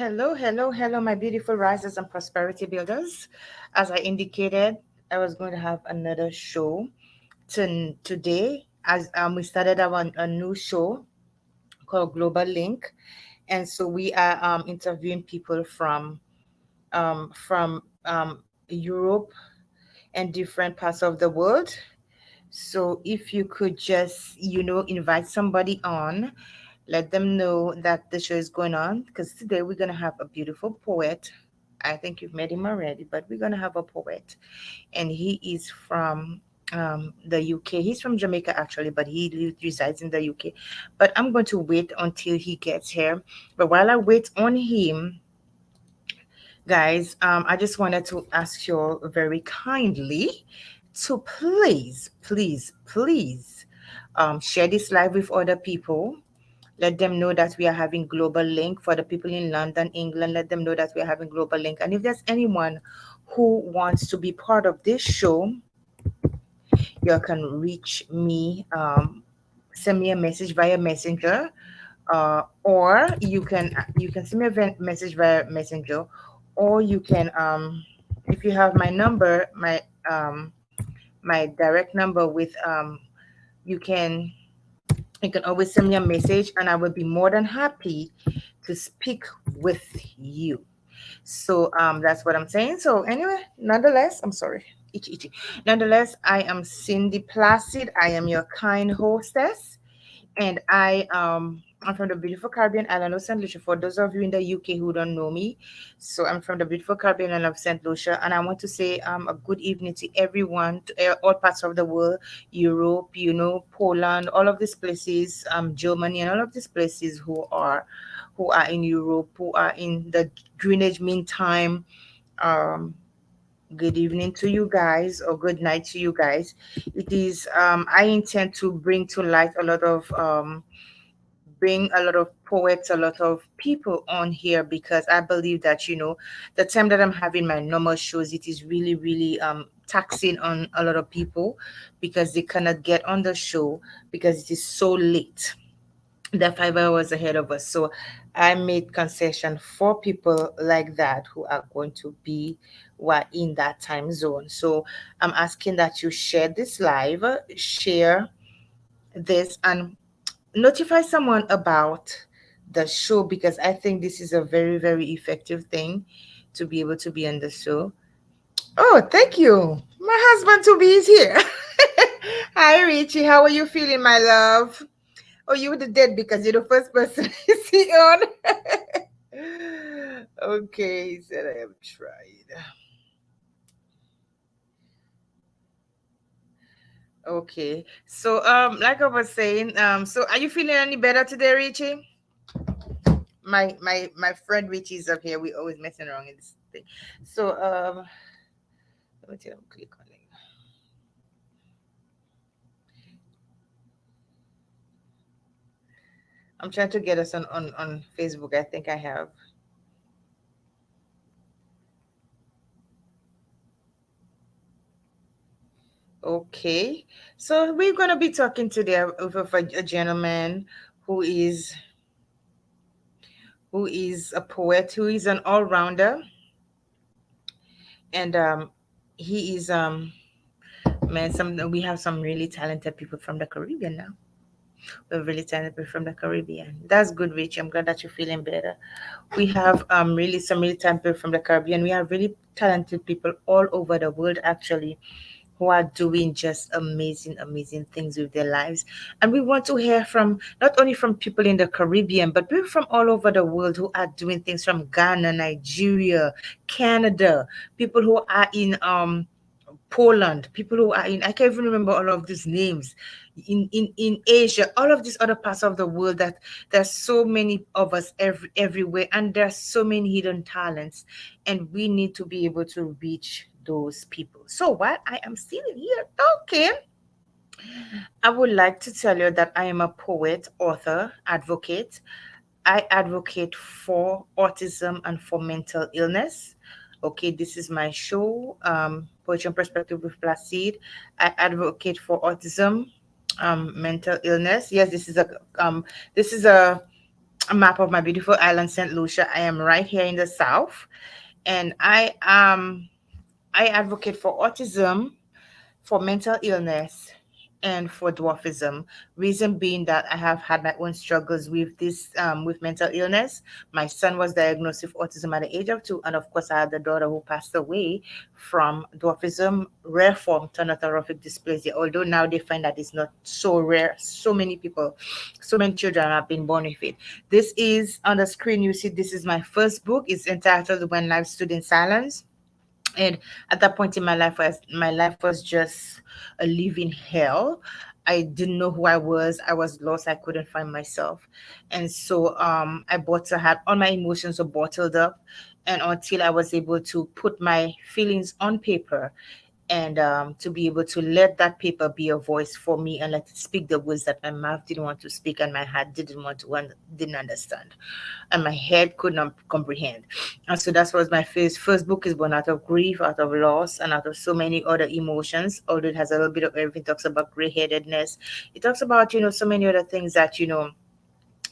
Hello, hello, hello, my beautiful risers and prosperity builders. As I indicated, I was going to have another show today. As we started our a new show called Global Link, and so we are interviewing people from Europe and different parts of the world. So if you could just invite somebody on, let them know that the show is going on, because today we're going to have a beautiful poet. I think you've met him already, but we're going to have a poet, and he is from the UK. He's from Jamaica actually, but resides in the UK. But I'm going to wait until he gets here. But while I wait on him, guys, I just wanted to ask you all very kindly to please share this live with other people. Let them know that we are having Global Link. For the people in London, England, let them know that we are having Global Link. And if there's anyone who wants to be part of this show, you can reach me, send me a message via Messenger, or you can send me a message via Messenger, or you can, if you have my number, my direct number with, you can you can always send me a message, and I will be more than happy to speak with you. So that's what I'm saying. So anyway, nonetheless, I'm sorry. Itchy, itchy. Nonetheless, I am Cindy Placid. I am your kind hostess, and I'm from the beautiful Caribbean island of St. Lucia. For those of you in the UK who don't know me, so I'm from the beautiful Caribbean island of St. Lucia, and I want to say a good evening to everyone, to all parts of the world, Europe, Poland, all of these places, Germany, and all of these places who are in Europe, who are in the Greenwich Mean Time. Um, Good evening to you guys, or good night to you guys. It is I intend to bring a lot of poets, a lot of people on here, because I believe that the time that I'm having my normal shows, it is really really taxing on a lot of people, because they cannot get on the show because it is so late. They're 5 hours ahead of us. So I made concession for people like that who are going to be were in that time zone. So I'm asking that you share this live, share this, and notify someone about the show, because I think this is a very, very effective thing to be able to be on the show. Oh, thank you. My husband to be is here. Hi, Richie. How are you feeling, my love? Oh, you the dead because you're the first person I see on. Okay, he said I have tried. Okay. So like I was saying, so are you feeling any better today, Richie? My friend Richie is up here. We always messing around in this thing. So let me tell him click on it. I'm trying to get us on Facebook. I think I have. Okay. So we're gonna be talking today with a gentleman who is who is a poet, who is an all-rounder, and he is man. We have some really talented people from the Caribbean now. We're really talented people from the Caribbean. That's good, Rich. I'm glad that you're feeling better. We have really some really talented people from the Caribbean. We have really talented people all over the world, actually, who are doing just amazing, amazing things with their lives. And we want to hear from not only from people in the Caribbean, but people from all over the world who are doing things, from Ghana, Nigeria, Canada, people who are in Poland, people who are in, I can't even remember all of these names, in Asia, all of these other parts of the world, that there's so many of us everywhere, and there's so many hidden talents, and we need to be able to reach those people. So while I am still here talking, I would like to tell you that I am a poet, author, advocate. I advocate for autism and for mental illness. Okay, this is my show, Poetry and Perspective with Placide. I advocate for autism, mental illness. Yes, this is a a map of my beautiful island, St. Lucia. I am right here in the South, and I advocate for autism, for mental illness, and for dwarfism. Reason being that I have had my own struggles with this, with mental illness. My son was diagnosed with autism at the age of 2, and of course, I had a daughter who passed away from dwarfism, rare form tonothrompic dysplasia. Although now they find that it's not so rare. So many people, so many children have been born with it. This is on the screen. You see, this is my first book. It's entitled "When Life Stood in Silence." And at that point in my life was just a living hell. I didn't know who I was. I was lost. I couldn't find myself. And so I had all my emotions were bottled up, and until I was able to put my feelings on paper, and to be able to let that paper be a voice for me and let it speak the words that my mouth didn't want to speak and my heart didn't understand and my head could not comprehend. And so that was my first book, is born out of grief, out of loss, and out of so many other emotions. Although it has a little bit of everything, it talks about gray-headedness. It talks about, so many other things that,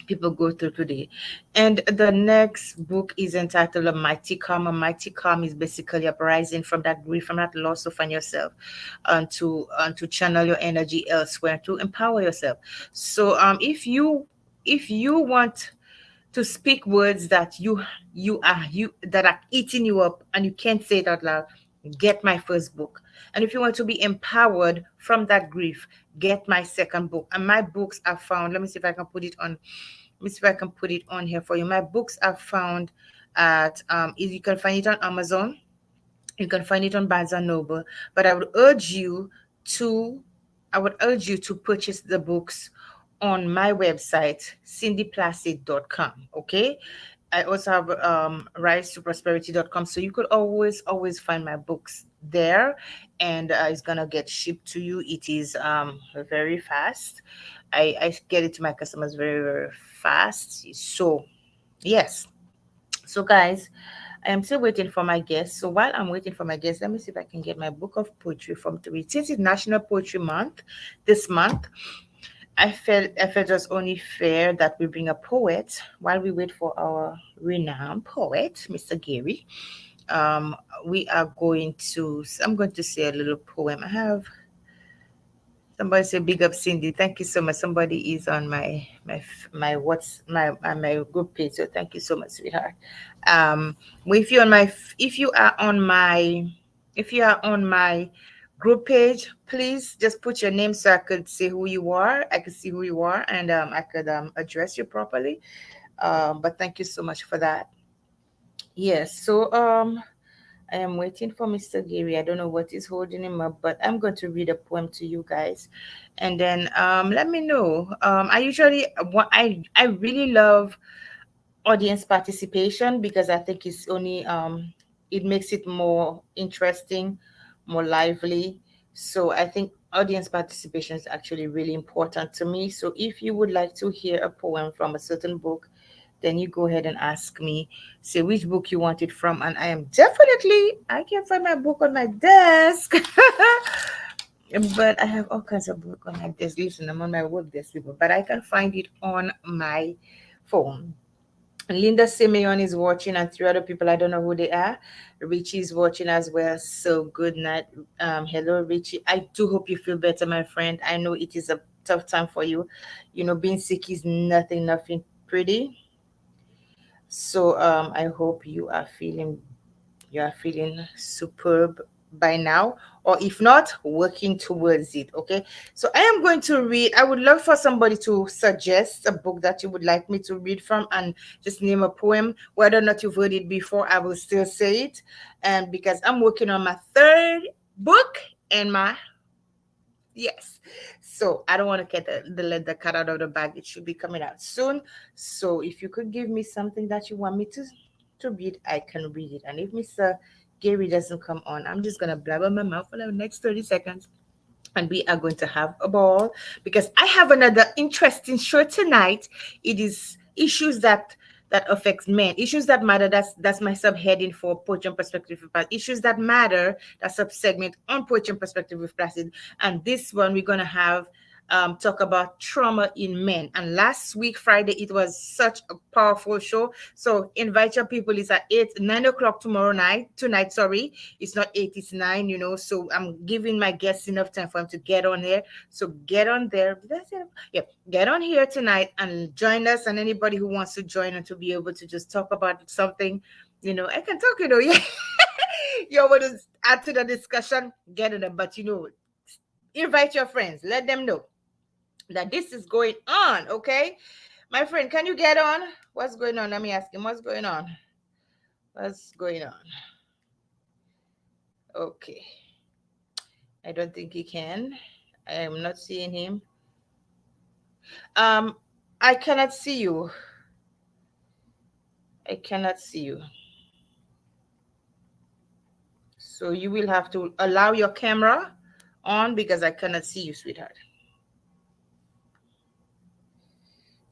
people go through today. And the next book is entitled A Mighty Calm. A Mighty Calm is basically uprising from that grief, from that loss to find yourself, and to channel your energy elsewhere, to empower yourself. So if you want to speak words that you that are eating you up and you can't say it out loud, get my first book. And if you want to be empowered from that grief, get my second book. And my books are found, let me see if I can put it on, let me see if I can put it on here for you. My books are found at you can find it on Amazon, you can find it on Barnes and Noble, but to I would urge you to purchase the books on my website, cindyplacid.com. Okay. I also have rise2prosperity.com. So you could always find my books there, and it's gonna get shipped to you. It is very fast. I get it to my customers very fast. So yes. So guys, I am still waiting for my guests. So while I'm waiting for my guests, let me see if I can get my book of poetry from to read. Since it's National Poetry Month this month, I felt it was only fair that we bring a poet while we wait for our renowned poet, Mr. Gairey. Um, I'm going to say a little poem. I have somebody say big up Cindy. Thank you so much. Somebody is on my group page. So thank you so much, sweetheart. Um, if you are on my if you are on my group page, please just put your name so I could see who you are. I could see who you are, and I could address you properly. But thank you so much for that. Yes. So I am waiting for Mr. Gary. I don't know what is holding him up, but I'm going to read a poem to you guys, and then let me know. I really love audience participation because I think it makes it more interesting, more lively. So I think audience participation is actually really important to me. So if you would like to hear a poem from a certain book, then you go ahead and ask me, say which book you want it from, and I can find my book on my desk. But I have all kinds of book on my desk. Listen, I'm on my work desk, people, but I can find it on my phone. Linda Simeon is watching, and three other people, I don't know who they are. Richie is watching as well. So good night. Hello, Richie. I do hope you feel better, my friend. I know it is a tough time for you. Being sick is nothing pretty. So I hope you are feeling superb by now, or if not, working towards it. Okay. So I am going to read. I would love for somebody to suggest a book that you would like me to read from, and just name a poem. Whether or not you've heard it before, I will still say it. And because I'm working on my third book, and my yes, so I don't want to get let the cat out of the bag. It should be coming out soon. So if you could give me something that you want me to read, I can read it. And if Mr. Gary doesn't come on, I'm just gonna blabber my mouth for the next 30 seconds, and we are going to have a ball because I have another interesting show tonight. It is issues that affects men, issues that matter. That's my subheading for Poetry and Perspective with Placid. Issues that matter. That subsegment on Poetry and Perspective with Placid. And this one we're gonna have talk about trauma in men. And last week, Friday, it was such a powerful show. So invite your people. It's at 9 o'clock tonight, sorry. It's not 8, it's 9, So I'm giving my guests enough time for them to get on here. So get on there. That's it. Yeah, get on here tonight and join us. And anybody who wants to join and to be able to just talk about something, I can talk, yeah. You want to add to the discussion, get it. But invite your friends, let them know that this is going on. Okay, my friend, can you get on? What's going on? Let me ask him, what's going on? What's going on? Okay, I don't think he can. I am not seeing him. um I cannot see you. I cannot see you. So you will have to allow your camera on because I cannot see you, sweetheart.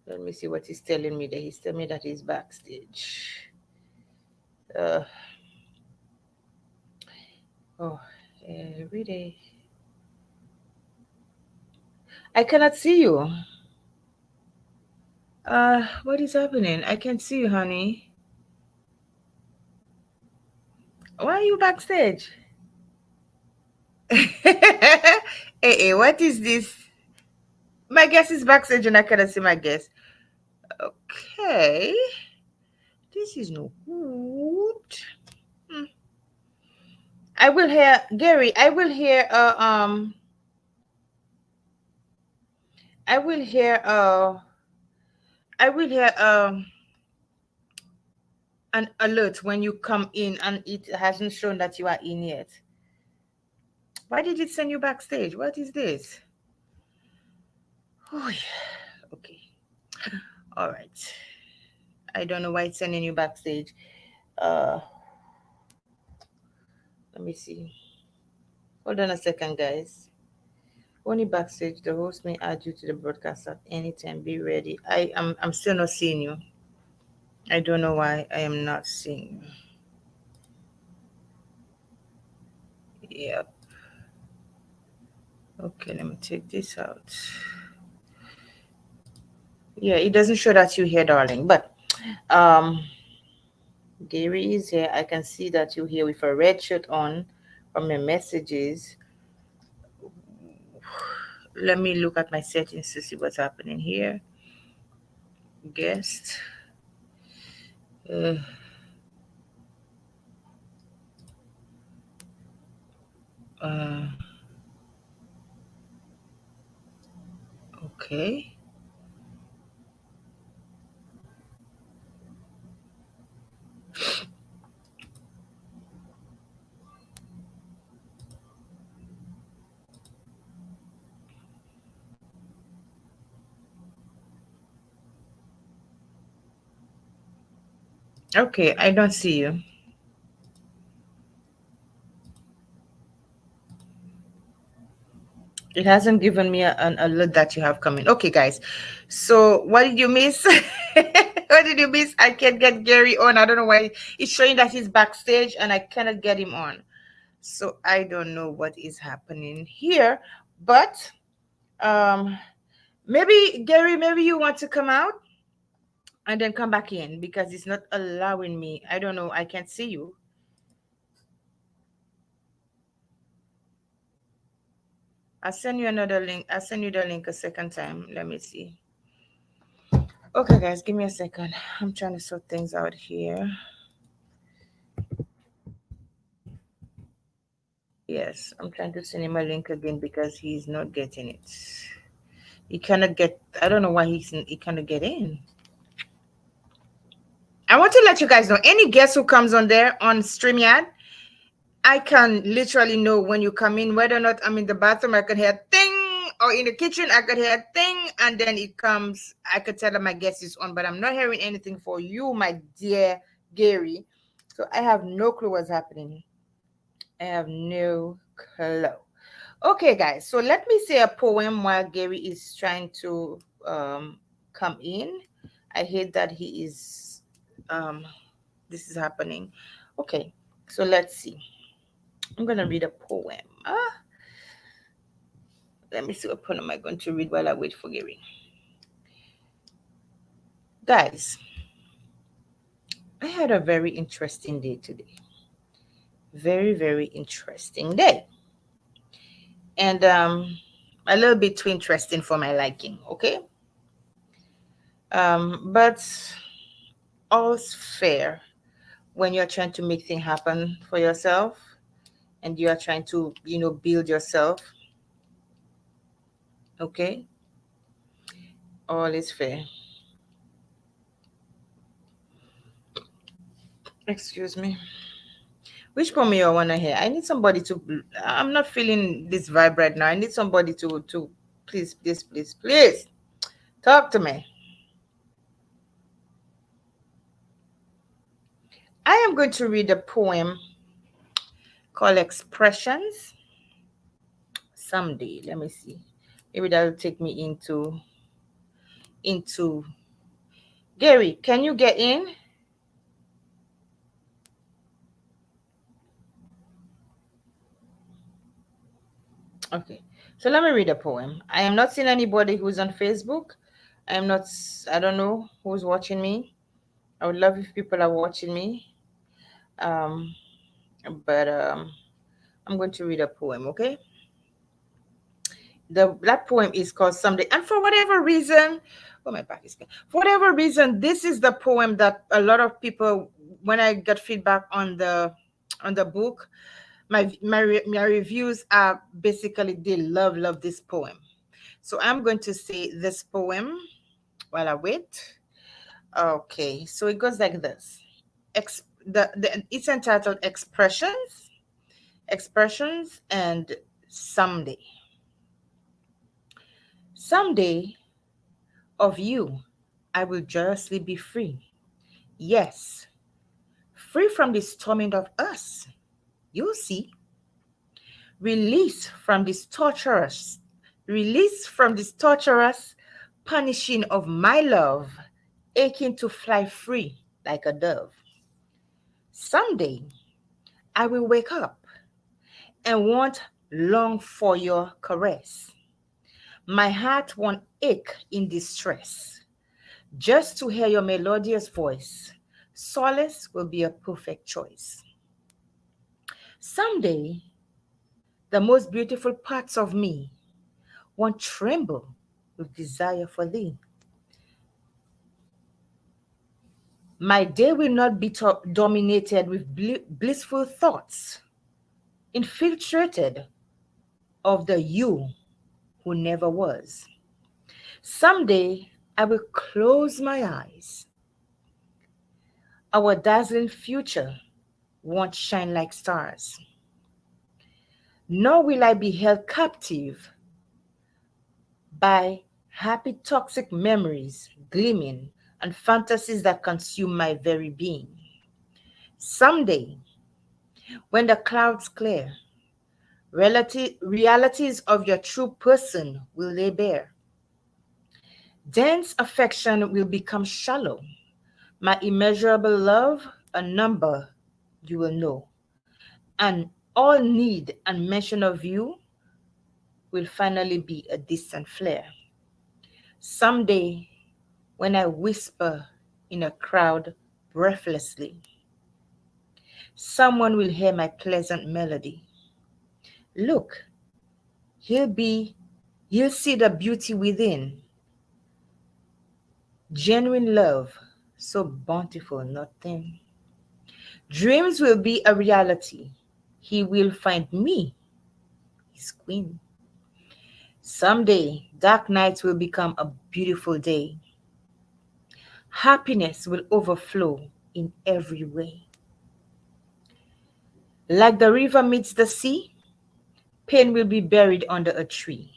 Let me see what he's telling me there. He's telling me that he's backstage. uh oh, every day. I cannot see you. What is happening? I can't see you, honey. Why are you backstage? Hey, what is this? My guest is backstage and I cannot see my guest. Okay. This is no good. Hmm. I will hear Gairey. I will hear I will hear an alert when you come in and it hasn't shown that you are in yet. Why did it send you backstage? What is this? Oh yeah. Okay. All right. I don't know why it's sending you backstage. Uh, Let me see. Hold on a second, guys. Only backstage, the host may add you to the broadcast at any time. Be ready. I'm still not seeing you. I don't know why I am not seeing you. Yep. Okay, let me take this out. Yeah, it doesn't show that you're here, darling. But um Gary is here. I can see that you're here with a red shirt on from your messages. Let me look at my settings to see what's happening here. Guest. Uh, uh, okay. Okay, I don't see you. It hasn't given me an alert that you have coming. Okay, guys. So what did you miss? What did you miss? I can't get Gary on. I don't know why. It's showing that he's backstage and I cannot get him on. So I don't know what is happening here. But um maybe Gary, maybe you want to come out and then come back in because it's not allowing me. I don't know. I can't see you. I'll send you another link. I'll send you the link a second time. Let me see. Okay, guys, give me a second. I'm trying to sort things out here. Yes, I'm trying to send him a link again because he's not getting it. He cannot get. I don't know why he cannot get in. I want to let you guys know. Any guest who comes on there on StreamYard, I can literally know when you come in whether or not I'm in the bathroom. I can hear thing, or in the kitchen I could hear thing, and then it comes. I could tell that my guest is on, but I'm not hearing anything for you, my dear Gary. So I have no clue what's happening. I have no clue. Okay, guys. So let me say a poem while Gary is trying to come in. I hate that he is. This is happening. Okay, so let's see. I'm gonna read a poem. Let me see what poem am I going to read while I wait for Gairey. Guys, I had a very interesting day today. Very, very interesting day. And a little bit too interesting for my liking, okay? But all's fair when you're trying to make things happen for yourself and you are trying to, build yourself, okay? All is fair. Excuse me. Which poem you want to hear? I need somebody to. I'm not feeling this vibe right now. I need somebody to please, please, please, please talk to me. I am going to read a poem called Expressions. Someday, let me see. Maybe that will take me into Gairey. Can you get in? Okay. So let me read a poem. I am not seeing anybody who's on Facebook. I am not. I don't know who's watching me. I would love if people are watching me. Um, but I'm going to read a poem. Okay. That poem is called Someday, and for whatever reason, oh my back is for whatever reason, this is the poem that a lot of people, when I get feedback on the book, my reviews are basically they love this poem. So I'm going to say this poem while I wait. Okay, so it goes like this. It's entitled Expressions, and Someday. Someday of you, I will joyously be free. Yes, free from this torment of us. You'll see. Release from this torturous, release from this torturous punishing of my love, aching to fly free like a dove. Someday I will wake up and want long for your caress. My heart won't ache in distress. Just to hear your melodious voice, solace will be a perfect choice. Someday, the most beautiful parts of me won't tremble with desire for thee. My day will not be dominated with blissful thoughts, infiltrated of the you who never was. Someday, I will close my eyes. Our dazzling future won't shine like stars, nor will I be held captive by happy toxic memories gleaming and fantasies that consume my very being. Someday, when the clouds clear, realities of your true person will lay bare. Dense affection will become shallow. My immeasurable love, a number you will know. And all need and mention of you will finally be a distant flare. Someday, when I whisper in a crowd breathlessly, someone will hear my pleasant melody. Look, he'll be, he'll see the beauty within, genuine love, so bountiful, not thin. Dreams will be a reality. He will find me, his queen. Someday, dark nights will become a beautiful day. Happiness will overflow in every way. Like the river meets the sea, pain will be buried under a tree.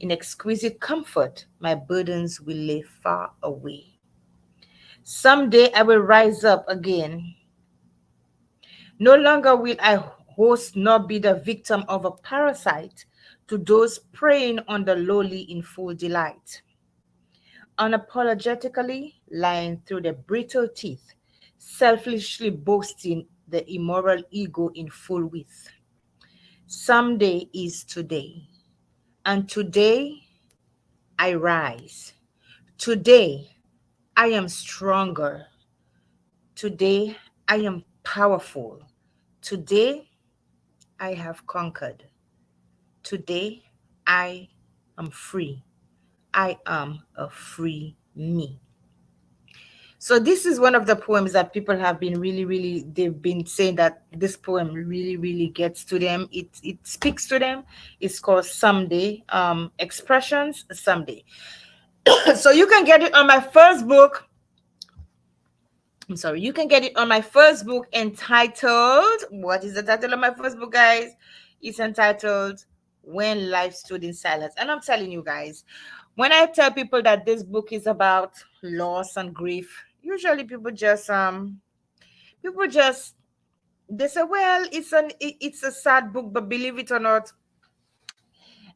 In exquisite comfort, my burdens will lay far away. Someday I will rise up again. No longer will I host nor be the victim of a parasite to those preying on the lowly in full delight. Unapologetically lying through the brittle teeth, selfishly boasting the immoral ego in full width. Someday is today. And today I rise. Today I am stronger. Today I am powerful. Today I have conquered. Today I am free. I am a free me. So this is one of the poems that people have been really, they've been saying that this poem really gets to them. It speaks to them. It's called Someday, Expressions Someday. So you can get it on my first book. I'm sorry, you can get it on my first book entitled, what is the title of my first book, guys? It's entitled When Life Stood in Silence. And I'm telling you guys, when I tell people that this book is about loss and grief, usually people just they say, well, it's a sad book, but believe it or not,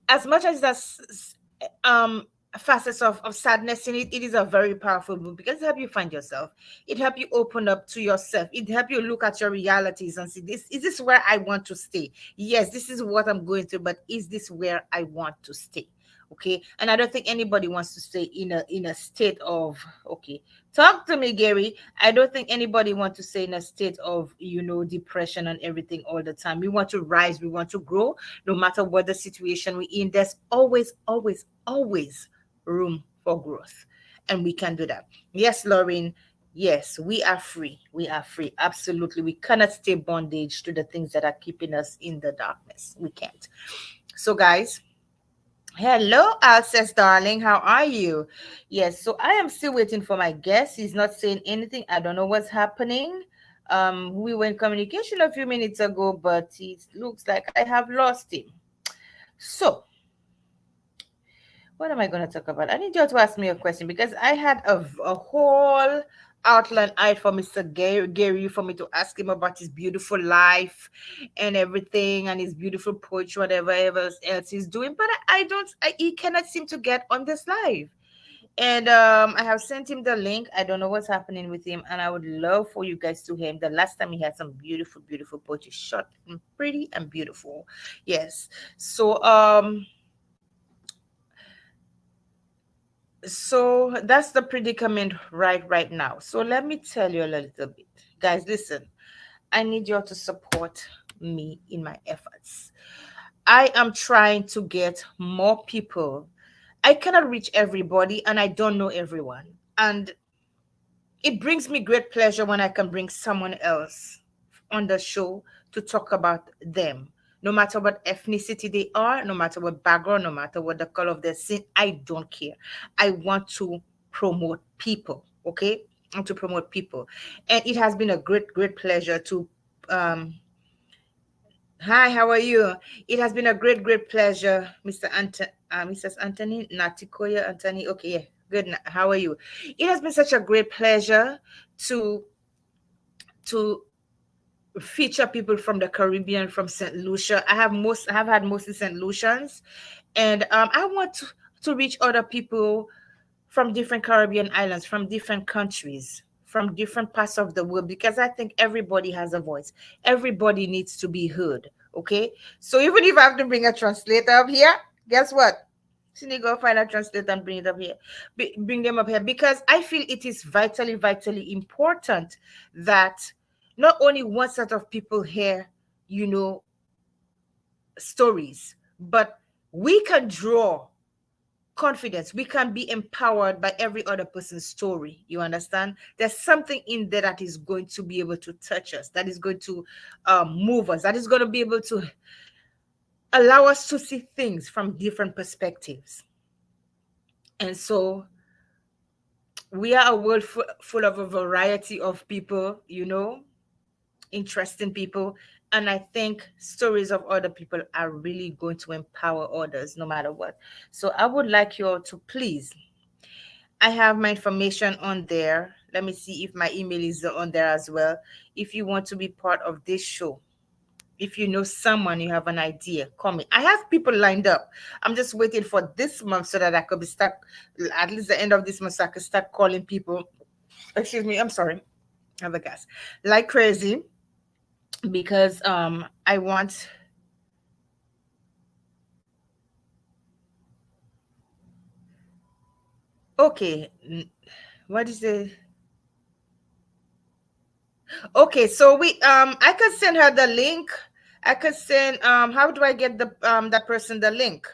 as much as there's facets of sadness in it, it is a very powerful book because it helps you find yourself. It helps you open up to yourself. It helps you look at your realities and see, this is this where I want to stay? Yes, this is what I'm going through, but is this where I want to stay? Okay. And I don't think anybody wants to stay in a state of, okay, talk to me, Gary. I don't think anybody wants to stay in a state of, depression and everything all the time. We want to rise, we want to grow, no matter what the situation we're in. There's always room for growth. And we can do that. Yes, Lauren. Yes, we are free. We are free. Absolutely. We cannot stay bondage to the things that are keeping us in the darkness. We can't. So, guys, hello, Access, darling. How are you? Yes, so I am still waiting for my guest. He's not saying anything. I don't know what's happening. We were in communication a few minutes ago, but it looks like I have lost him. So, what am I going to talk about? I need you to ask me a question because I had a whole outline out for Mr. Gary for me to ask him about his beautiful life and everything and his beautiful poetry, whatever else he's doing. But I don't, he cannot seem to get on this live. And I have sent him the link. I don't know what's happening with him, and I would love for you guys to hear him. The last time he had some beautiful poetry, short and pretty and beautiful. Yes. So that's the predicament right now. So let me tell you a little bit, guys. Listen, I need you all to support me in my efforts. I am trying to get more people. I cannot reach everybody, and I don't know everyone, and it brings me great pleasure when I can bring someone else on the show to talk about them. No matter what ethnicity they are, no matter what background, no matter what the color of their skin, I don't care. I want to promote people, okay? And to promote people. And it has been a great pleasure to hi, how are you? It has been a great pleasure, Mrs. Anthony Natikoya Anthony. Okay, yeah, good. How are you? It has been such a great pleasure to to feature people from the Caribbean, from St. Lucia. I have had mostly St. Lucians, and I want to reach other people from different Caribbean islands, from different countries, from different parts of the world, because I think everybody has a voice. Everybody needs to be heard. Okay. So even if I have to bring a translator up here, guess what? Cindy, go find a translator and bring it up here. Bring them up here because I feel it is vitally important that not only one set of people hear, you know, stories, but we can draw confidence. We can be empowered by every other person's story. You understand? There's something in there that is going to be able to touch us, that is going to move us, that is going to be able to allow us to see things from different perspectives. And so we are a world full of a variety of people, interesting people. And I think stories of other people are really going to empower others no matter what. So I would like you all to please, I have my information on there. Let me see if my email is on there as well. If you want to be part of this show, if you know someone, you have an idea, call me. I have people lined up. I'm just waiting for this month so that I could be stuck at least the end of this month so I could start calling people. Excuse me, I'm sorry. I have a gas. Like crazy because I want Okay. What is the Okay, so I could send her the link. I could send how do I get the that person the link?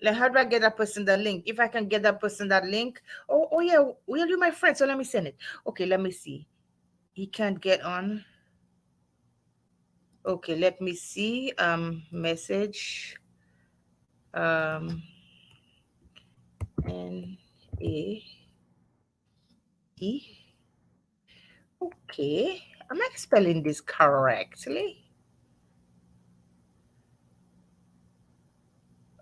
Like how do I get that person the link? If I can get that person that link. Oh yeah, will you my friend? So let me send it. Okay, let me see. He can't get on. Okay, let me see. Message. Um N A E. Okay. Am I spelling this correctly?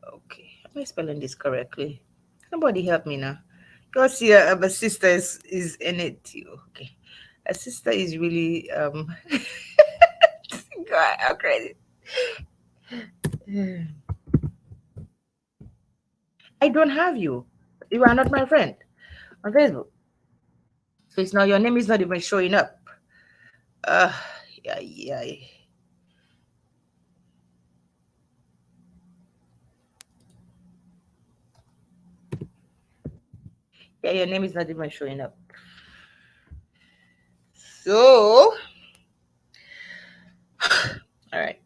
Okay. Am I spelling this correctly? Somebody help me now. Because yeah, my sister is in it too. Okay. A sister is really God, how crazy. I don't have you. You are not my friend on Facebook. So it's now your name is not even showing up. Uh yeah, yeah. Yeah, your name is not even showing up. So all right.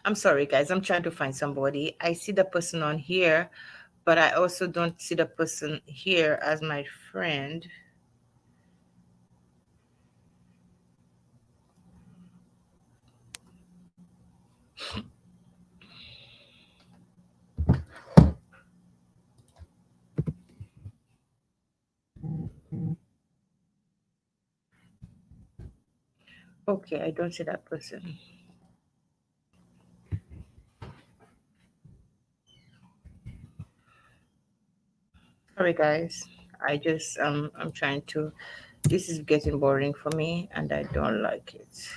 I'm sorry guys. I'm trying to find somebody. I see the person on here, but I also don't see the person here as my friend. Okay, I don't see that person. Sorry guys. I'm trying to this is getting boring for me and I don't like it.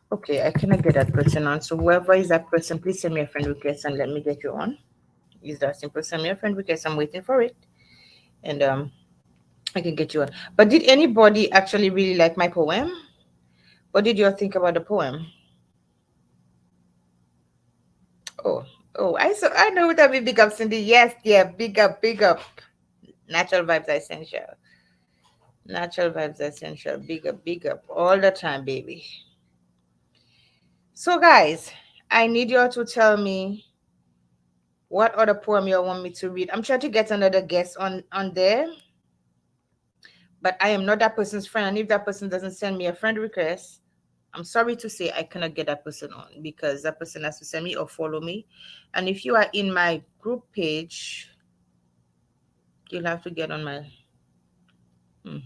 Okay, I cannot get that person on. So whoever is that person, please send me a friend request and let me get you on. Is that simple? Send me a friend request. I'm waiting for it. And I can get you on. But did anybody actually really like my poem? What did you all think about the poem? Oh, I know that we big up Cindy. Yes, yeah, big up, big up. Natural vibes are essential. Natural vibes are essential. Big up all the time, baby. So guys, I need you all to tell me what other poem you all want me to read. I'm trying to get another guest on there, but I am not that person's friend. And if that person doesn't send me a friend request, I'm sorry to say I cannot get that person on because that person has to send me or follow me. And if you are in my group page, you'll have to get on my. Hmm.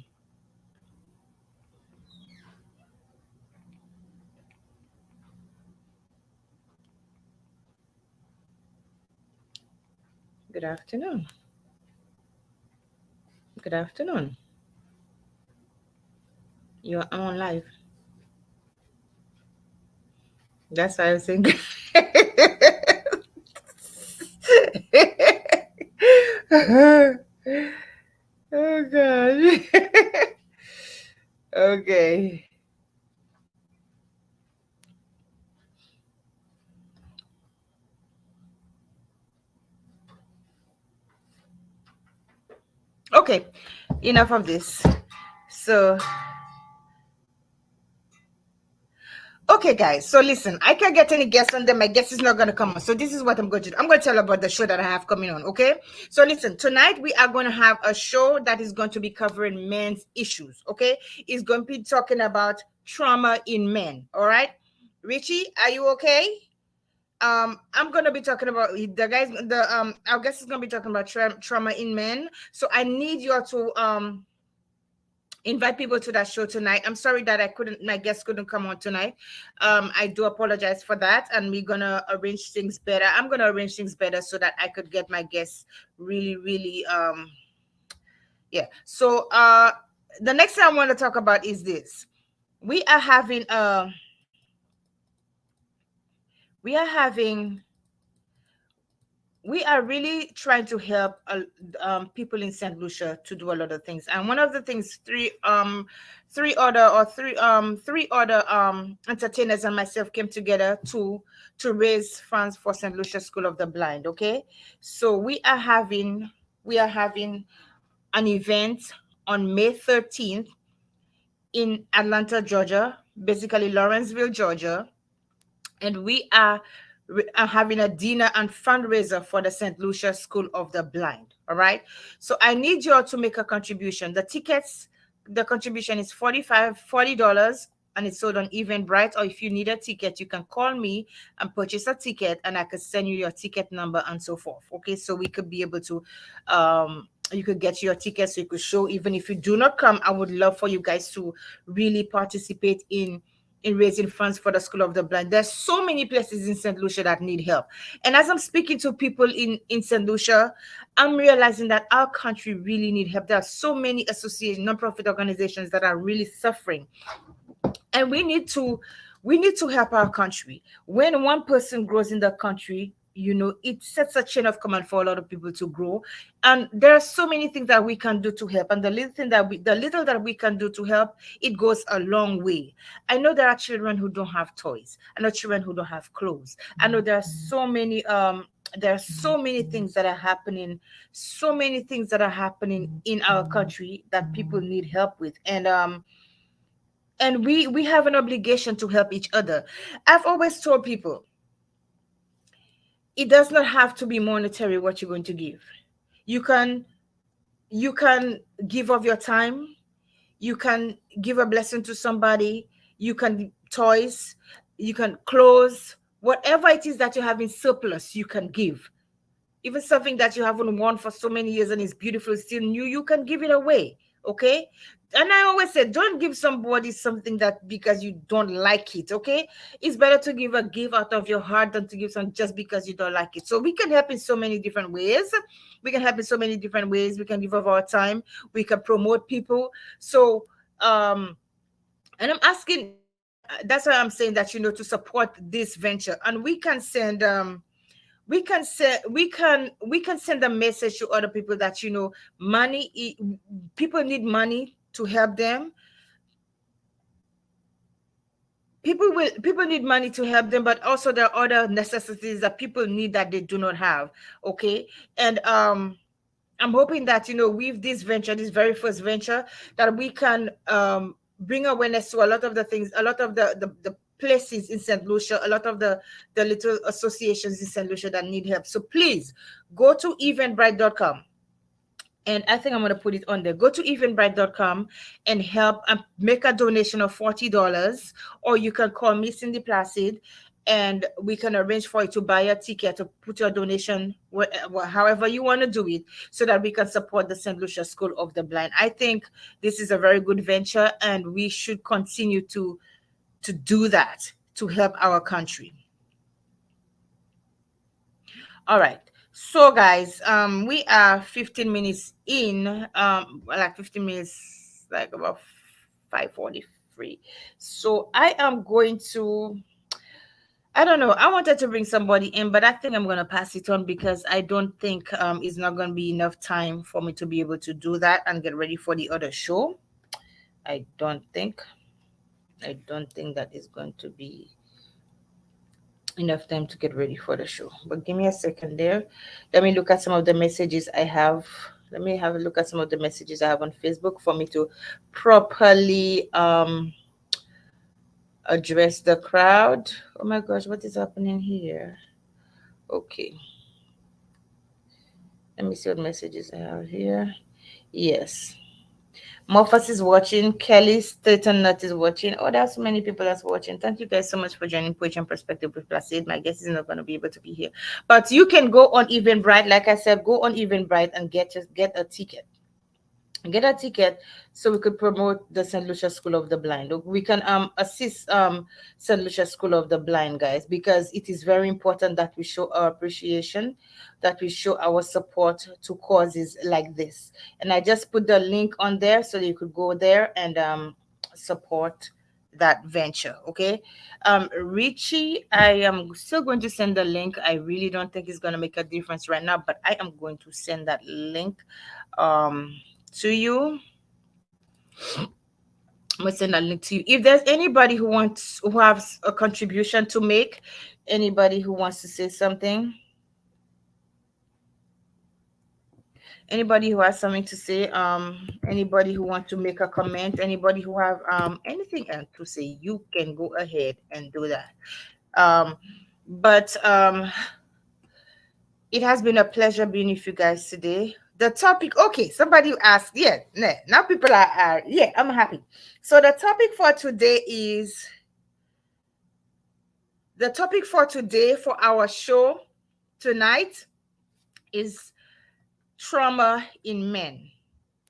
Good afternoon. Good afternoon. You're on live. That's why I was saying. Oh gosh. Okay. Okay. Enough of this. So okay, guys. So listen, I can't get any guests on them. My guest is not going to come on. So this is what I'm going to do. I'm going to tell you about the show that I have coming on. Okay. So listen, tonight we are going to have a show that is going to be covering men's issues. Okay. It's going to be talking about trauma in men. All right. Richie, are you okay? I'm gonna be talking about the guys. The our guest is gonna be talking about trauma in men. So I need you all to invite people to that show tonight. I'm sorry that my guest couldn't come on tonight. I do apologize for that, and we're gonna arrange things better. I'm gonna arrange things better so that I could get my guests really, really, yeah. So, the next thing I want to talk about is this. We are having we are having we are really trying to help people in St. Lucia to do a lot of things. And one of the things, three other entertainers and myself came together to raise funds for St. Lucia School of the Blind. Okay, so we are having an event on May 13th in Atlanta, Georgia, basically Lawrenceville, Georgia, and we are having a dinner and fundraiser for the St. Lucia School of the Blind. All right. So I need you all to make a contribution. The contribution is $40 and it's sold on Eventbrite. Or if you need a ticket, you can call me and purchase a ticket and I could send you your ticket number and so forth. Okay. So we could be able to, you could get your tickets so you could show. Even if you do not come, I would love for you guys to really participate in raising funds for the School of the Blind. There's so many places in St. Lucia that need help. And as I'm speaking to people in St. Lucia, I'm realizing that our country really need help. There are so many associations, nonprofit organizations that are really suffering. And we need to help our country. When one person grows in the country, it sets a chain of command for a lot of people to grow. And there are so many things that we can do to help. And the little that we can do to help, it goes a long way. I know there are children who don't have toys. I know children who don't have clothes. I know there are so many things that are happening, so many things that are happening in our country that people need help with. And we have an obligation to help each other. I've always told people it does not have to be monetary what you're going to give. You can you can give of your time. You can give a blessing to somebody. You can toys, you can clothes, whatever it is that you have in surplus, you can give. Even something that you haven't worn for so many years and is beautiful, still new, you can give it away. Okay. And I always say, don't give somebody something that because you don't like it. Okay. It's better to give a gift out of your heart than to give some just because you don't like it. So we can help in so many different ways. We can give of our time. We can promote people. So and I'm asking, that's why I'm saying that, to support this venture. And we can send a message to other people that, people need money to help them. People need money to help them, but also there are other necessities that people need that they do not have. Okay. And I'm hoping that, with this venture, this very first venture, that we can bring awareness to a lot of the things, a lot of the places in St. Lucia, a lot of the little associations in St. Lucia that need help. So please go to eventbrite.com. And I think I'm going to put it on there. Go to eventbrite.com and help and make a donation of $40. Or you can call me, Cindy Placid, and we can arrange for you to buy a ticket to put your donation however you want to do it, so that we can support the St. Lucia School of the Blind. I think this is a very good venture, and we should continue to do that to help our country. All right. So guys, we are 15 minutes in, like 15 minutes, like about 5:43. So I don't know. I wanted to bring somebody in, but I think I'm gonna pass it on because I don't think it's not gonna be enough time for me to be able to do that and get ready for the other show. I don't think. I don't think that is going to be enough time to get ready for the show. But give me a second there. Let me look at some of the messages I have. Let me have a look at some of the messages I have on Facebook for me to properly address the crowd. Oh my gosh, what is happening here? Okay. Let me see what messages I have here. Yes. Morphus is watching. Kelly Staten Nut is watching. Oh, there's so many people that's watching. Thank you guys so much for joining Poetry and Perspective with Placid. My guest is not going to be able to be here. But you can go on Eventbrite. Like I said, go on Eventbrite and get a ticket. Get a ticket so we could promote the St. Lucia School of the Blind. We can assist St. Lucia School of the Blind, guys, because it is very important that we show our appreciation, that we show our support to causes like this. And I just put the link on there so that you could go there and support that venture. Okay. Richie, I am still going to send the link. I really don't think it's going to make a difference right now, but I am going to send that link um to you. I'm gonna send that link to you. If there's anybody who has a contribution to make, anybody who wants to say something, anybody who has something to say, anybody who wants to make a comment, anybody who have anything else to say, you can go ahead and do that. But it has been a pleasure being with you guys today. The topic, okay, somebody asked, yeah, nah, now people are, yeah, I'm happy. So the topic for today for our show tonight is trauma in men.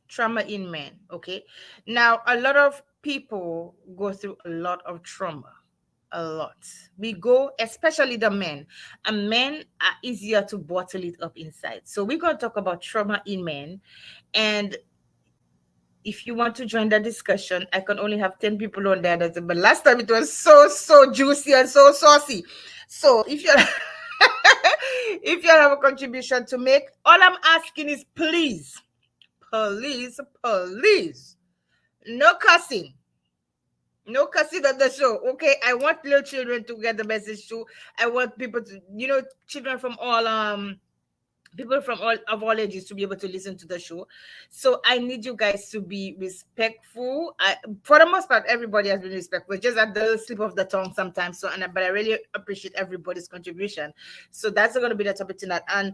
Trauma in men. Okay. Now, a lot of people go through a lot of trauma. A lot. We go, especially the men, and men are easier to bottle it up inside. So, we're going to talk about trauma in men. And if you want to join the discussion, I can only have 10 people on there. But last time it was so juicy and so saucy. So if you if you have a contribution to make, all I'm asking is please, no cussing. No cussing on the show. Okay. I want little children to get the message too. I want people to, children from all people from all ages to be able to listen to the show. So I need you guys to be respectful. For the most part, everybody has been respectful, just at the slip of the tongue sometimes. But I really appreciate everybody's contribution. So that's going to be the topic tonight. And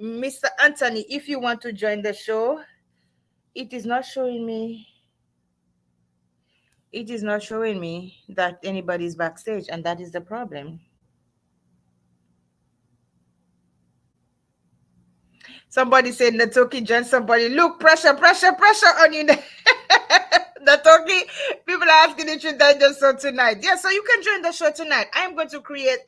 Mr. Anthony, if you want to join the show, it is not showing me. It is not showing me that anybody's backstage, and that is the problem. Somebody said Natoki join somebody. Look, pressure on you. Natoki, people are asking if you join the show tonight. Yeah, so you can join the show tonight. I am going to create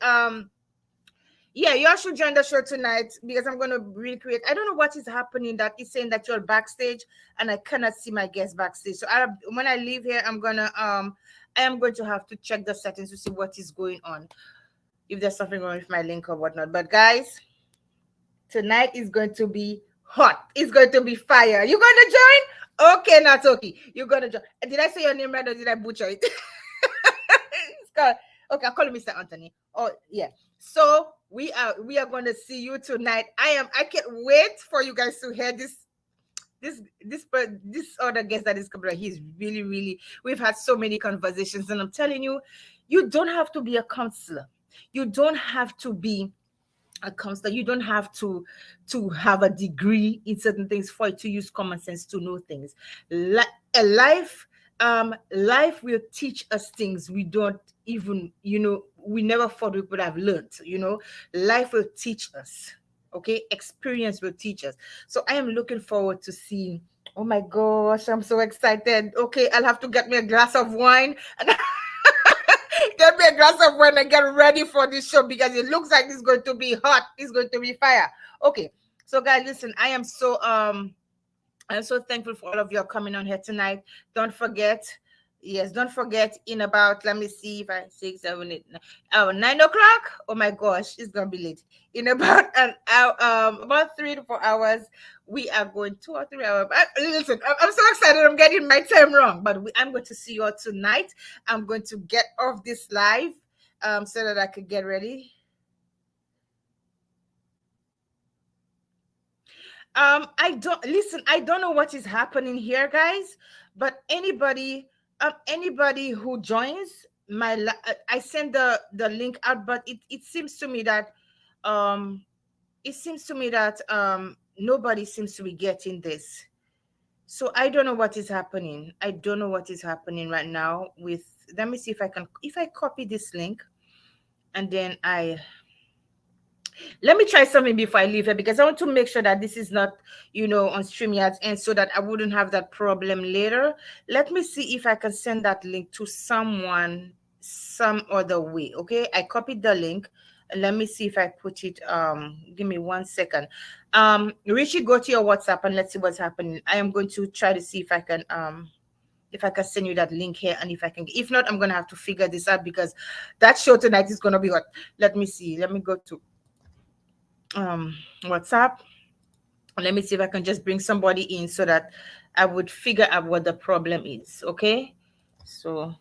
yeah, y'all should join the show tonight because I'm going to recreate. I don't know what is happening that is saying that you're backstage and I cannot see my guests backstage. So when I leave here, I am going to have to check the settings to see what is going on, if there's something wrong with my link or whatnot. But guys, tonight is going to be hot. It's going to be fire. You going to join? Okay, Natoki. You're going to join. Did I say your name right or did I butcher it? It's called, okay, I'll call you Mr. Anthony. Oh, yeah. So we are going to see you tonight. I can't wait for you guys to hear this other guest that is coming. He's really, we've had so many conversations, and I'm telling you, you don't have to be a counselor. You don't have to be a counselor. You don't have to have a degree in certain things for it to use common sense to know things. Life will teach us things we don't even, we never thought we would have learned. Life will teach us. Okay, experience will teach us. So I am looking forward to seeing. Oh my gosh, I'm so excited. Okay, I'll have to get me a glass of wine and get me a glass of wine and get ready for this show because it looks like it's going to be hot. It's going to be fire. Okay, so guys, listen, I'm so thankful for all of you coming on here tonight. Don't forget, in about, let me see if I 6, 7, 8, 9, 9 o'clock. Oh my gosh, it's gonna be late. In about an hour, about 3 to 4 hours, we are going 2 or 3 hours. Listen, I'm so excited. I'm getting my time wrong, but I'm going to see you all tonight. I'm going to get off this live, so that I could get ready. I don't know what is happening here, guys, but anybody who joins I send the link out, but it seems to me that nobody seems to be getting this. So I don't know what is happening. I don't know what is happening right now with, let me see if I copy this link and then let me try something before I leave here because I want to make sure that this is not, on StreamYard, and so that I wouldn't have that problem later. Let me see if I can send that link to someone some other way. Okay, I copied the link. Let me see if I put it. Give me 1 second. Richie, go to your WhatsApp and let's see what's happening. I am going to try to see if I can if I can send you that link here, and if not, I'm gonna have to figure this out because that show tonight is gonna be hot. Let me see. Let me go to WhatsApp. Let me see if I can just bring somebody in so that I would figure out what the problem is. Okay. So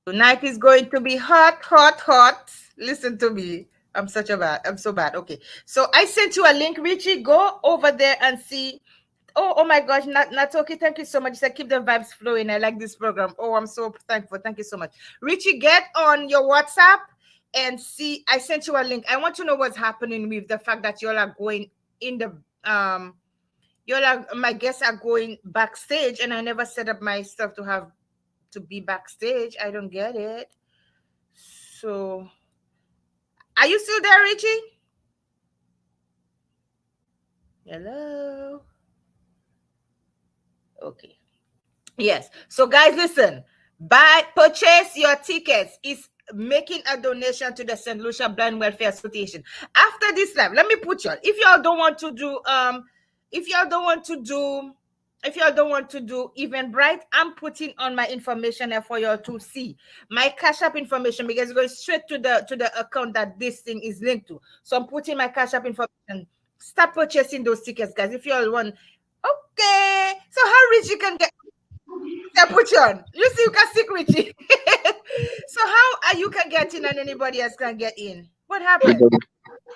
tonight is going to be hot, hot, hot. Listen to me. I'm so bad. Okay. So I sent you a link, Richie. Go over there and see. Oh my gosh, not okay. Thank you so much. You said keep the vibes flowing. I like this program. Oh, I'm so thankful. Thank you so much. Richie, get on your WhatsApp and see. I sent you a link. I want to know what's happening with the fact that y'all are going in the y'all are my guests are going backstage, and I never set up my stuff to be backstage. I don't get it. So are you still there, Richie? Hello. Okay. Yes. So guys, listen. Purchase your tickets. It's making a donation to the St. Lucia Blind Welfare Association. After this live, let me put y'all. If y'all don't want to do if y'all don't want to do Eventbrite, I'm putting on my information there for y'all to see my Cash App information because it goes straight to the account that this thing is linked to. So I'm putting my Cash App information. Start purchasing those tickets, guys. If y'all want. Okay. So how rich you can get? Yeah, put you on. You see, you can see Richie. So how are you can get in and anybody else can get in? What happened?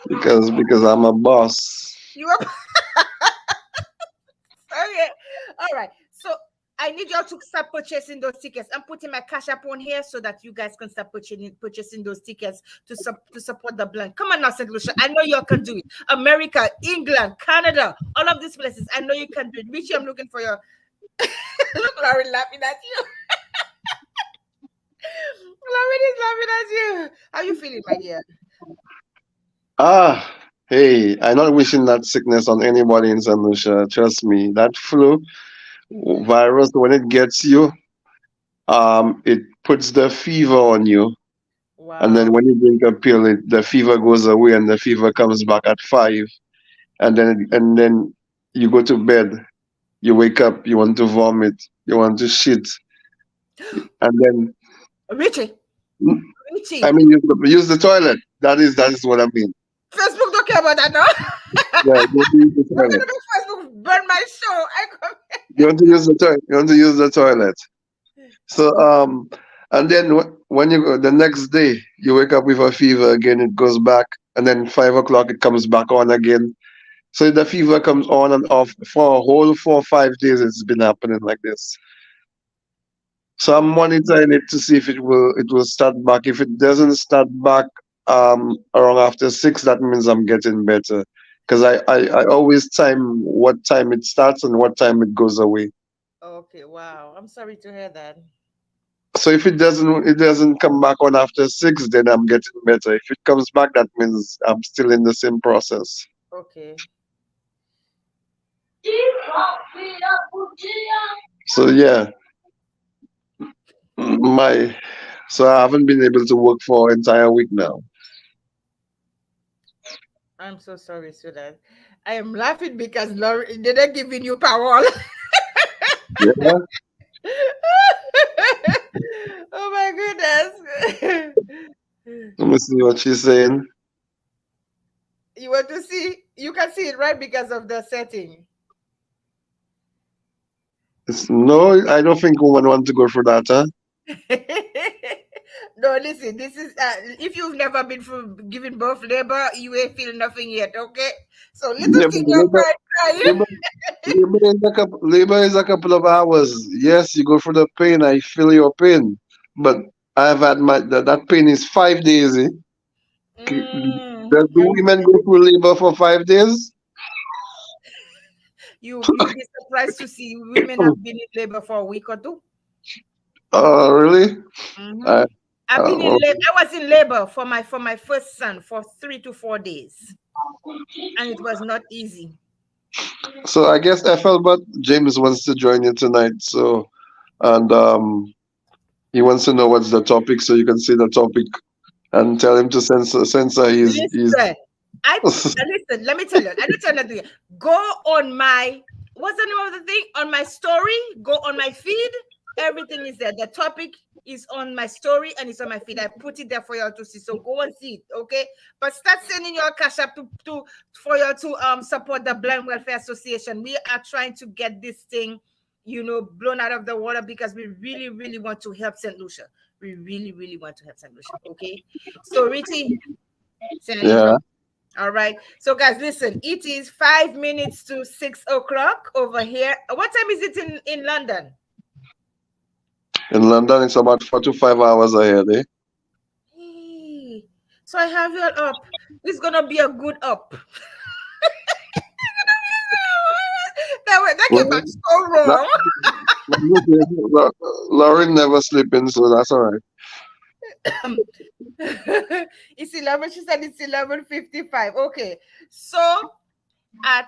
Because I'm a boss. You are okay. All right. So I need y'all to start purchasing those tickets. I'm putting my Cash App on here so that you guys can start purchasing those tickets to support the blend. Come on now, St. Lucia. I know you can do it. America, England, Canada, all of these places. I know you can do it. Richie, I'm looking for your look, Lauren laughing at you. Lauren is laughing at you. How you feeling, my dear? Ah, hey, I'm not wishing that sickness on anybody in St. Lucia. Trust me, that flu virus, when it gets you, it puts the fever on you. And then Wow. when you drink a pill, the fever goes away and the fever comes back at 5. And then you go to bed, you wake up, you want to vomit, you want to shit. And then, Richie, mm, I Richie. mean, use the toilet. That is what I mean. Facebook don't care about that now. Yeah, you want to use the I'm toilet. gonna make Facebook burn my show. I come. You want to use the toilet. You want to use the toilet. So and then when you go the next day, you wake up with a fever again. It goes back, and then 5 o'clock it comes back on again. So the fever comes on and off for a whole 4 or 5 days. It's been happening like this. So I'm monitoring it to see if it will start back. If it doesn't start back around after 6, that means I'm getting better. Because I always time what time it starts and what time it goes away. Okay, wow. I'm sorry to hear that. So if it doesn't come back on after 6, then I'm getting better. If it comes back, that means I'm still in the same process. Okay. So yeah, my so I haven't been able to work for an entire week now. I'm so sorry, Sudan. I am laughing because Lauren didn't giving you power. Yeah. Oh my goodness. Let me see what she's saying. You want to see? You can see it right because of the setting. No, I don't think women want to go for that, huh? No, listen, this is if you've never been through giving birth labor, you ain't feel nothing yet, okay? So little Yeah, but thing you're crying. labor, labor is a couple of hours. Yes, you go for the pain. I feel your pain, but I've had that pain is 5 days. Eh? Mm, Do women go through labor for 5 days? you'll be surprised to see women have been in labor for a week or two. Really? Mm-hmm. I, I've been in uh, labor. I was in labor for my first son for 3 to 4 days, and it was not easy. so I guess but James wants to join you tonight. So and he wants to know what's the topic, so you can see the topic and tell him to censor his. Listen, listen. Let me tell you. I need to tell you. Go on my what's the name of the thing? On my story, go on my feed. Everything is there. The topic is on my story and it's on my feed. I put it there for y'all to see. So go and see it, okay? But start sending your cash up to for y'all to support the Blind Welfare Association. We are trying to get this thing, blown out of the water because we really, really want to help St. Lucia. We really, really want to help St. Lucia. Okay. So Richie, sending you Yeah. from. All right. So guys, listen, it is 5 minutes to 6 o'clock over here. What time is it in London? In London, it's about 4 to 5 hours ahead, eh? Hey, so I have you all up. It's gonna be a good up. That came back Well, so that, wrong. that's okay. Lauren never sleeping, so that's all right. It's 11. She said it's 11:55. Okay. So at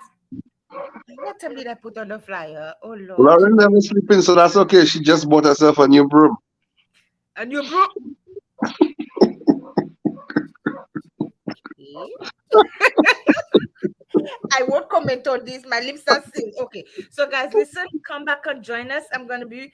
what time did I put on the flyer? Oh Lord. Lauren never sleeping, so that's okay. She just bought herself a new broom. And you broke. Okay. I won't comment on this. My lips are sealed. Okay. So guys, listen, come back and join us. I'm gonna be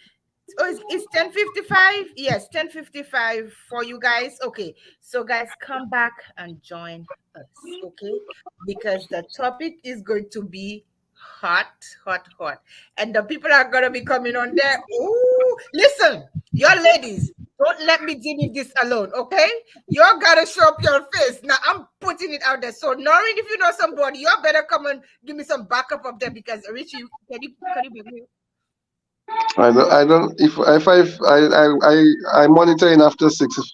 it's 10:55. Yes, 10:55 for you guys. Okay. So guys, come back and join us. Okay. Because the topic is going to be hot, hot, hot. And the people are gonna be coming on there. Ooh, listen, your ladies, don't let me deal with this alone, okay? You all gotta show up your face. Now I'm putting it out there. So Noreen, if you know somebody, you all better come and give me some backup up there because Richie, can you be me? I don't. If I'm monitoring after 6.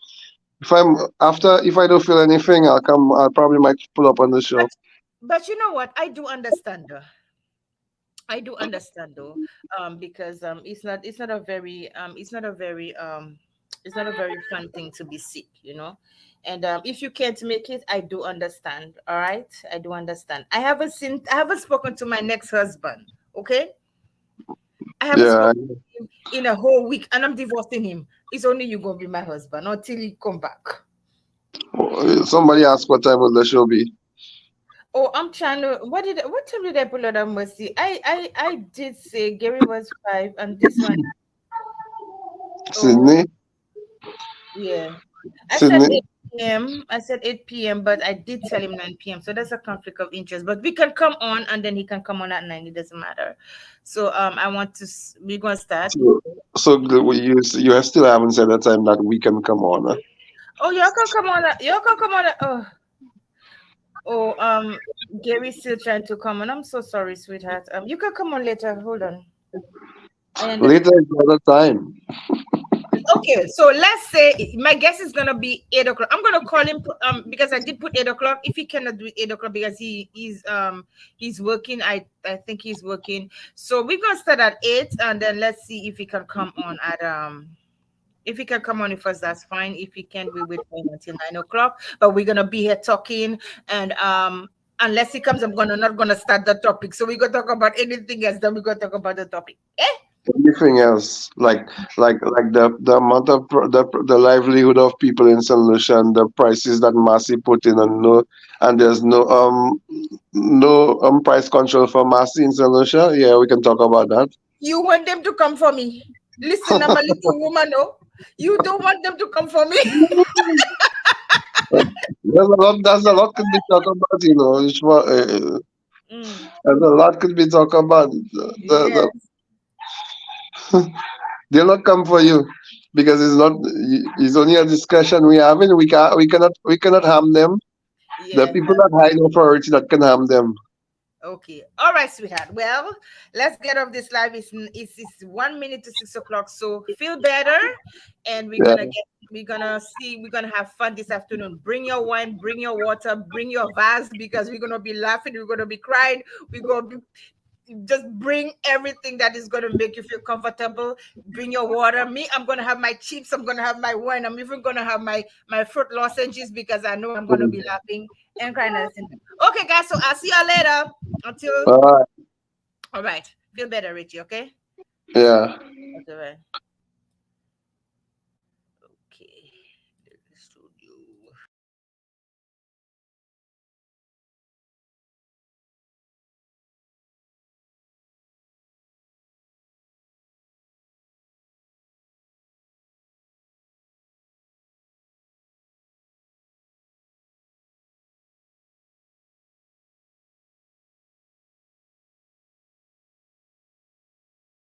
If I'm after, if I don't feel anything, I'll come. I probably might pull up on the show. But but you know what? I do understand though. I do understand though, because it's not a very it's not a very fun thing to be sick, And if you can't make it, I do understand. All right, I do understand. I haven't spoken to my next husband. Okay, I haven't Yeah. spoken to him in a whole week, and I'm divorcing him. It's only you gonna be my husband until he come back. Somebody asked what time will the show be? Oh, I'm trying to. What time did I put out on Mercy? I did say Gary was 5, and this one. Oh, Sydney. yeah. I said Sydney. 8 p.m. I said 8 p.m., but I did tell him 9 p.m. So that's a conflict of interest. But we can come on and then he can come on at 9. It doesn't matter. So I want to we're gonna start. So you still haven't said the time that we can come on. Huh? Oh, y'all can come on y'all can come on Gary's still trying to come on. I'm so sorry, sweetheart. You can come on later. Hold on. I understand. Later is the other time. Okay, so let's say my guess is gonna be 8 o'clock. I'm gonna call him because I did put 8 o'clock. If he cannot do 8 o'clock because he's working, I think he's working. So we're gonna start at 8 and then let's see if he can come on at if he can come on with us, that's fine. If he can't, we wait for him until 9 o'clock. But we're gonna be here talking and unless he comes, I'm gonna not gonna start the topic. So we're gonna talk about anything else, then we're gonna talk about the topic. Eh? Anything else, like the amount of the livelihood of people in Saint Lucia and the prices that Massey put in, and there's no price control for Massey in Saint Lucia. Yeah, we can talk about that. You want them to come for me. Listen, I'm a little woman, no? You don't want them to come for me. There's a lot could be talked about, Mm, there's a lot could be talked about. yes, They'll not come for you because it's only a discussion we having. We cannot harm them. The yeah. people that hide authority that can harm them. Okay. All right, sweetheart. Well, let's get off this live. It's 1 minute to 6 o'clock. So feel better, and Yeah. we're gonna have fun this afternoon. Bring your wine, bring your water, bring your vase because we're gonna be laughing, we're gonna be crying, we're gonna be just bring everything that is going to make you feel comfortable. Bring your water. Me, I'm going to have my chips, I'm going to have my wine, I'm even going to have my fruit lozenges because I know I'm going to be laughing and crying at the same time. Okay guys, so I'll see you later. Until All right. all right, feel better, Richie. Okay, Yeah. okay, bye.